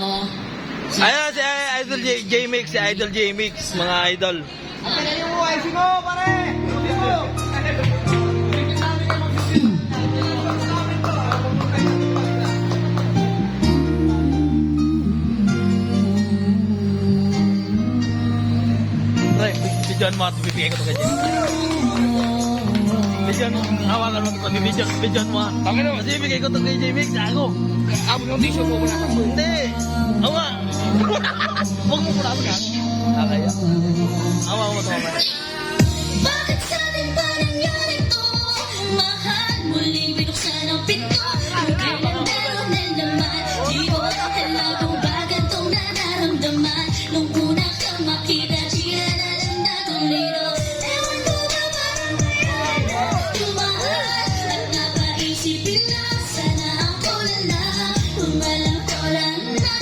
Ayun, si Idol J-Mix, si Idol J-Mix, mga idol. Ang kanya mo, IC mo, pare! Tuloy mo! Pre, bidyoan mo at bibigay ko ito kay J-Mix. Bidyoan mo, hawakan mo ito, bidyoan mo. Tangin mo. Kasi bibigay ko ito kay J-Mix, ako. Amo yung tissue mo wala kang Hindi.